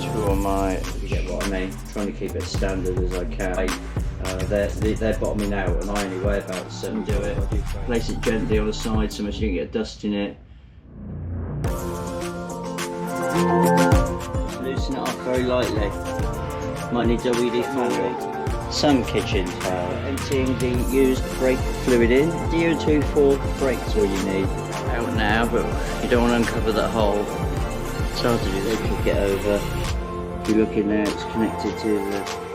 two on my, You get what I mean? Trying to keep it as standard as I can. They're bottoming out and I only weigh about 7. Do it. Place it gently on the side so much you can get dust in it. Loosen it up very lightly. Might need WD-40. Some kitchen towel. Emptying the used brake fluid in. DO24 brake's all you need. Out now, but you don't want to uncover that hole. It's hard to do. They could get over. If you look in there, it's connected to the